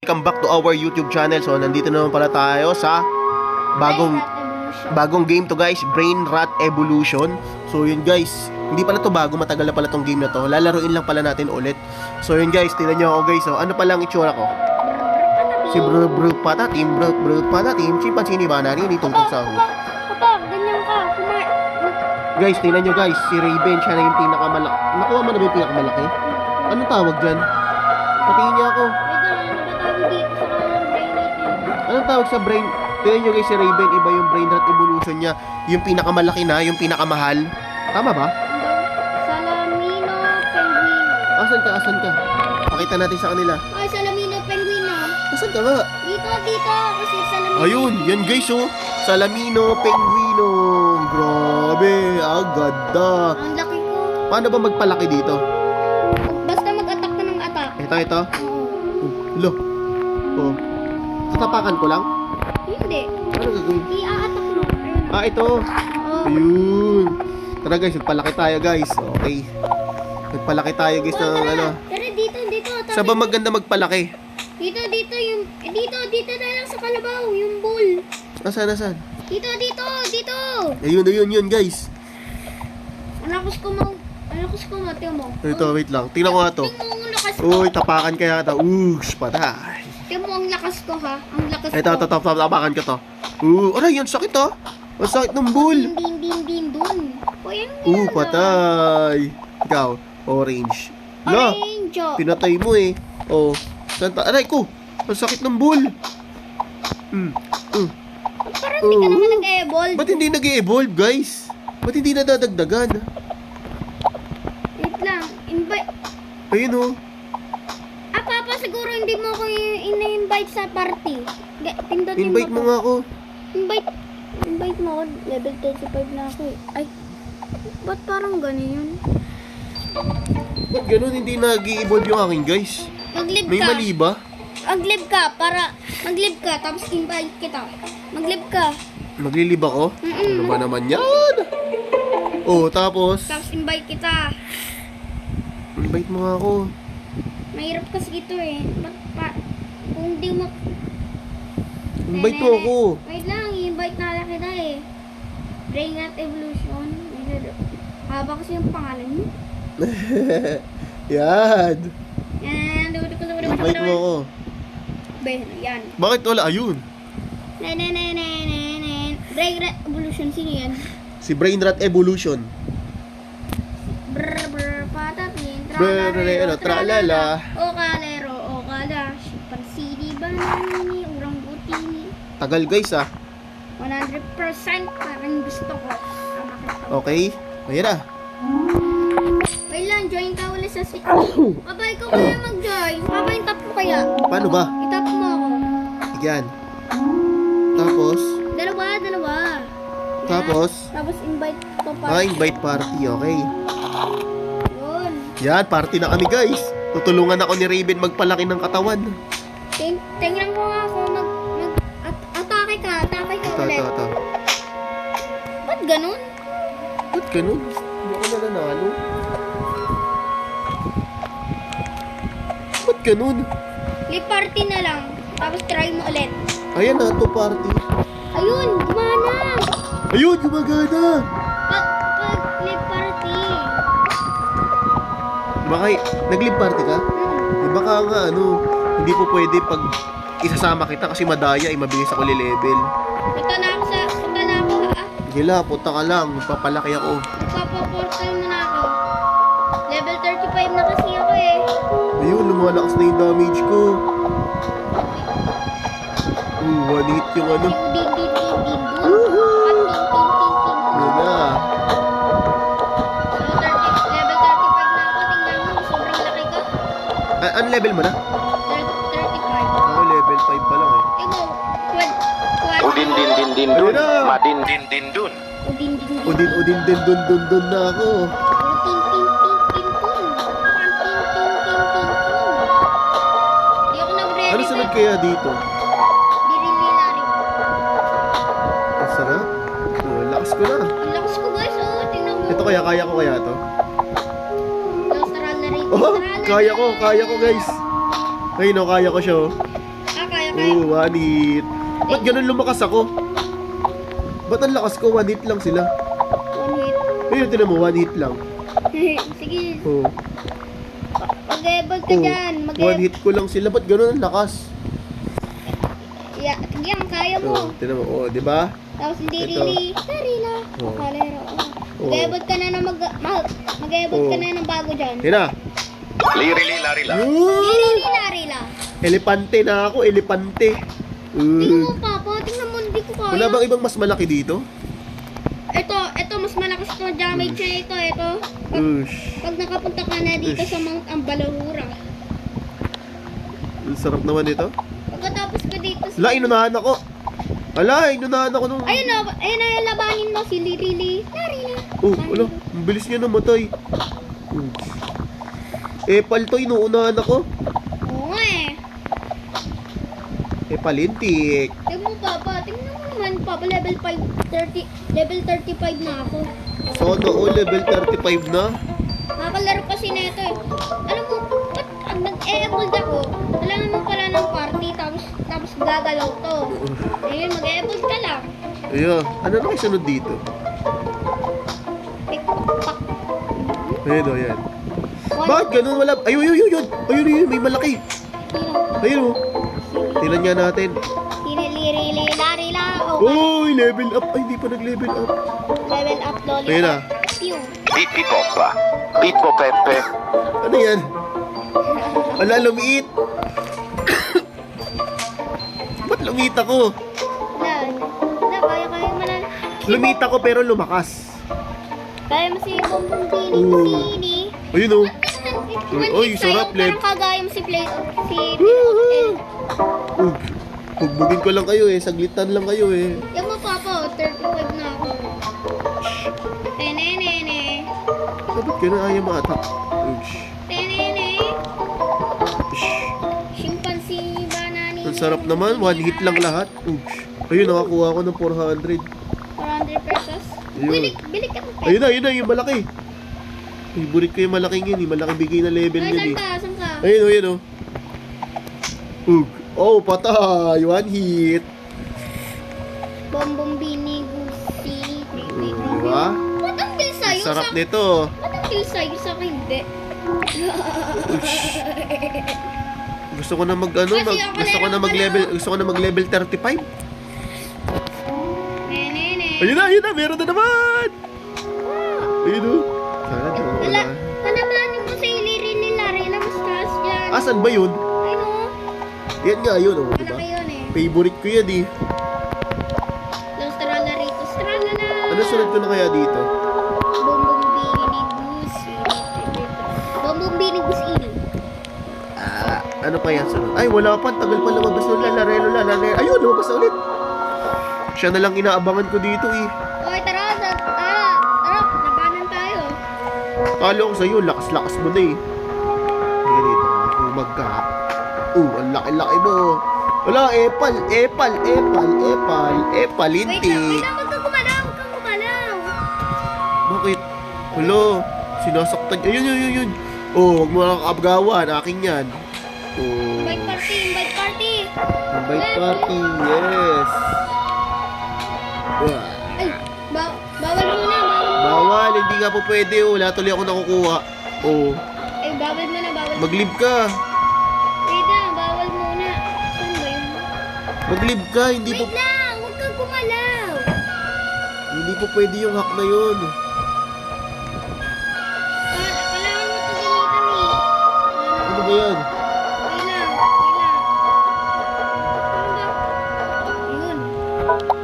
Welcome back to our YouTube channel. So nandito naman pala tayo sa bagong game to guys, Brain Rot Evolution. So yun guys, hindi pala to bago, matagal na pala tong game na to. Lalaruin lang pala natin ulit. So yun guys, tingnan nyo ako guys. So ano pala ang itsura ko? Si Bro Patatim, chimpanzini ba narinig tungkol sa Papa, ganyan ka. Guys, tingnan nyo guys, si Raven, siya na yung pinakamalaki. Nakuha mo na ba yung pinakamalaki? Anong tawag dyan? Patingin niya ako. Anong tawag sa brain? Tingnan nyo guys, si Raven, iba yung Brain Rot Evolution niya. Yung pinakamalaki na, yung pinakamahal. Tama ba? Salamino penguino. Asan ka? Pakita natin sa kanila. Ay, salamino penguino. Asan ka nga? Dito. Kasi salamino. Ayun, yan guys oh. Salamino Penguino. Grabe, ganda. Ang laki ko. Paano ba magpalaki dito? Basta mag-attack ka ng attack. Ito. Oo. Lo. Oh. Tatapakan ko lang? Hindi. Ano gagawin? I-a-attack mo. Ayun. Ito. Oo. Ayun. Tara guys, magpalaki tayo guys. Okay. Magpalaki tayo guys ng ano. Pero dito. Saan ba maganda magpalaki? Dito yung... Dito na lang sa kalabaw. Yung bull. Asan? Dito. Ayun guys. Ang lakas ko, tiyo mo. Ito, wait lang. Tingnan ko nga to. Tingnan mo ang lakas ko. Uy, tapakan kaya ito. Patay. Tingnan mo ang lakas ko, ha? Ang lakas Ito, ko. tapakan ko to. Aray, yun, sakit oh. Ang sakit ng bull. Din, dun. O, yan. Patay. Ikaw, orange. La, Orange. pinatay mo eh. Oh, santa. Aray ko, ang sakit ng bull. Parang hindi ka naman nag-evolve. Ba't hindi nag-evolve, guys? Ba't hindi nadadagdagan? Wait lang. Invite. Ayun oh. Papa, siguro hindi mo ako in-invite sa party. Pindutin Invite mo nga ako. Invite mo ako. Level 35 na ako eh. Ay, ba't parang ganyan? Ba't ganun hindi nag-evolve yung akin, guys? Mag-live May ka. mali ba? Mag-live ka, tapos invite kita. Mag-live ka. Maglilib ako? Ano ba naman yan? Oh, tapos Tapos invite kita. invite mo nga ako. Mahirap kasi ito eh. Kung di mo... Invite mo ako. Wait lang, i-invite na lang kita eh. Brain Rot Evolution. Haba kasi yung pangalan mo. Yan. Yan, Invite mo ako. Yan. Bakit wala? Ayun. Brain Rot Evolution, sino yan? Si Brain Rot Evolution. Patapin, Tralala. O kala, pansidi ba ni urang butini. Tagal guys 100% parang gusto ko. Okay. Ayan na. Wait lang, join ka ulit sa Papa, ikaw kaya mag-join. Papa, itap mo kaya. Paano ba? Itap mo ako. Yan. Tapos, Dalawa. Yan. Tapos invite ko pa. invite party. Okay. Yun. Yan, party na kami guys. Tutulungan ako ni Raven magpalaki ng katawan. Tingnan ko nga ako atake ka ulit. Ito. Ba't ganun? Ba't ganun? Hindi ako nananalo. Ba't ganun? Lip party na lang. Tapos try mo ulit. Ayan na, to party. Ayun, gumana. Ayun, gumagana. Pag lip party. Baka, nag-live party ka? Eh, baka nga, hindi po pwede pag isasama kita kasi madaya, mabilis ako level. Punta na ako ha. Gila, punta ka lang, papalaki ako. Magpapaportal mo na ako. Level 35 na kasi ako eh. Ayun, lumalakas na yung damage ko. One hit yung ano. Din. Yun na. Level 35 na ako. Tingnan mo, sobrang laki ko. Ano level mo na? 35. Ako level 5 pa lang eh. Ikaw, Udin din din dun, Ayun na. madin din din dun. Udin. Udin din na ako. Ting. Di ako nag-ready. Ano sunod kaya dito? Dirililari. Ang sarap. Lakas ko na. Ang lakas ko guys, tingnan mo. Ito kaya ko kaya to? Lasaral na rin. Oh, kaya ko guys. Ayun kaya ko siya oh. Kaya. Oh, one hit. Ba't ganun lumakas ako? Ba't ang lakas ko? One hit lang sila. One hit. Ayun, tinan mo, one hit lang. Sige. Oh. Mag-ebol ka Oh, dyan. one hit ko lang sila. Ba't ganun ang lakas? Yan, kaya Oh, mo. tinan mo. Oh, di ba? Tapos hindi Ito. Darila. Oh. Kalero. Oh. Mag-ebol ka na ng mag-ebol ka Oh. na ng bago dyan. Yan na. Lirili larila. Darila. Elepante na ako, elepante. Tingnan mo, Papa. Tingnan mo, hindi ko kaya. Wala bang ibang mas malaki dito? Ito, mas malakas to damage na ito. Ush. Pag nakapunta ka na dito sa Mount Ambalahura. Ang sarap naman ito. Pagkatapos ka dito sa... Ala, inunahan ako. Ala, inunahan ako nung... Ayun na, labanin mo si Lirili. Darila. Oh, ala, ang bilis niya namatay. Epal to, inuunahan ako. Oo nga eh. Epalintik. Tingnan mo, Papa. Tingnan mo naman, Papa. Level 35 na ako. Sono all level 35 na. Nakakalaro kasi na ito eh. Alam mo, ba't ang nag-e-evolve ako, kailangan mo pala ng party, tapos gagalaw to. Ayun, mag-e-evolve ka lang. Ayun, ano na kayo sunod dito? Tik-pak. Ayun o, yan. Bakit ganun wala? Ayun, may malaki. Ayun o. Tingnan nga natin. Sinilirili-larila. Uy, level up. Ay, hindi pa nag-level up. Level up, lollipop. Ayun na. Pew. Pipi Poppa. Pippo Pepe. Ano yan? Wala, lumiit. Ba't lumiit ako? Kaya mo na. Lumiit ako pero lumakas. Kaya mo si Bongbong Oo. Sini. Ayun o. Uy, sarap, Parang kagaya mo si Woohoo! Hugbugin ko lang kayo eh. Saglitan lang kayo eh. Yung mo, Papa, 35 na ako. Tenenene. Dapat ka na ayaw ma-attack. Ush. Tenene. Ush. Chimpanzee banani. Ang sarap naman. One hit lang lahat. Ush. Ayun, nakakuha ako ng 400. 400 pesos. Ayun. Bili ka ng pesos. Ayun na, yung malaki. Favorite ko yung malaking yun. Yung malaking bigay na level Ay, yun eh. saan ka? Ayun. Oh, patay. One hit. Bongbong Bini Gusi. Diba? Ba't ang kill sa'yo? Sarap nito. Ba't ang kill sa'yo? Sa akin, hindi. Gusto ko na gusto ko na mag-level 35. Nenene. Ayun na, meron na naman. Ayun o. Sana di mo wala. Panabanin mo sa iliri-nilari na mas taas dyan. Asan ba yun? Ay, no. Yan nga yun, oh, diba? Malaki yun eh. Favorite ko yan eh. Los Tralaritos. Tralala. Ano sunod ko na kaya dito? Bongbong Bini Gusi. Bongbong Bini Gusi. Ano pa yan sunod? Ay, wala pa. Tagal pa lumabas ng lalarero. Ayun, lumabas na ulit. Siya na lang inaabangan ko dito eh. Okay, tara. Labanan tayo. Talo ko sa'yo, lakas-lakas mo na eh. Hindi dito, umag ka. Ang laki-laki mo. Wala, epal, Wait inti. lang. Huwag kang gumalaw. Bakit? Hulo, sinasaktan. Ayun. Oh, huwag mo lang kaabgawan. Akin yan. Oh. Invite party. Invite party, yes. Ay, bawal muna. Bawal, hindi nga po pwede. Wala tuloy ako nakukuha. Oh, Ay, bawal muna. mag-leave ka. Wait lang, bawal muna. Saan ba yun? Mag-leave ka, hindi po... Wait lang, huwag kang gumalaw. Hindi po pwede yung hack na yun. Kailangan mo ito gamitan eh. Ano ba yan? Wait lang. Ayun.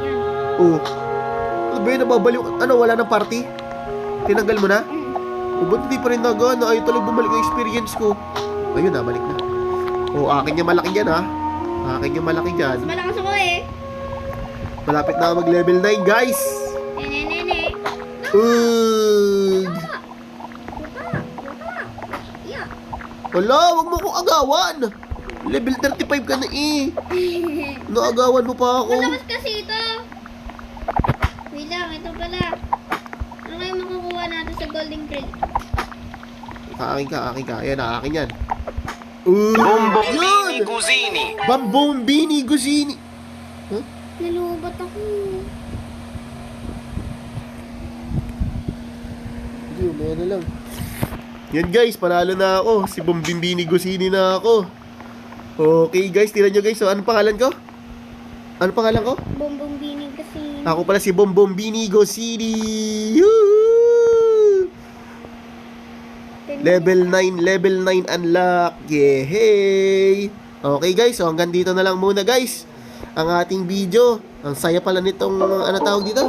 Yan. Oh. Ano ba yun? Nababaliw? Ano, wala ng party? Tinanggal mo na? O ba't hindi pa rin nagana? Ayaw talagang bumalik ang experience ko. Ayun na, balik na. Oh, akin yung malaki dyan ha. Akin yung malaki dyan. Mas malakas ako eh. Malapit na ako mag-level 9, guys. Nene. Ugh. Yeah. Wala, wag mo akong agawan. Level 35 ka na eh. Naagawan mo pa ako. Malakas kasi ito. Wait lang, ito pala. Ano kayo makukuha natin sa Golden Grill? Akin ka. Ayan na, akin yan. Bombombini Yun! Gusini. Bambombini Gusini. Nalubat ako. Hindi, umaya na lang. Yan guys, panalo na ako. Si Bombombini Gusini na ako. Okay guys, tira nyo guys. So, ano pangalan ko? Ano pangalan ko? Bombong binig kasi. Ako pala si Bombombini Gusini. Yoo! Level 9 unlock. Yehey! Okay guys, so hanggang dito na lang muna guys. Ang ating video. Ang saya pala nitong, ano tawag dito?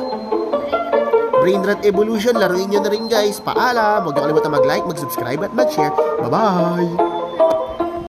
Brainrot Evolution. Laruin nyo na rin guys. Paalam! Huwag nyo kalimutan mag-like, mag-subscribe at mag-share. Bye-bye!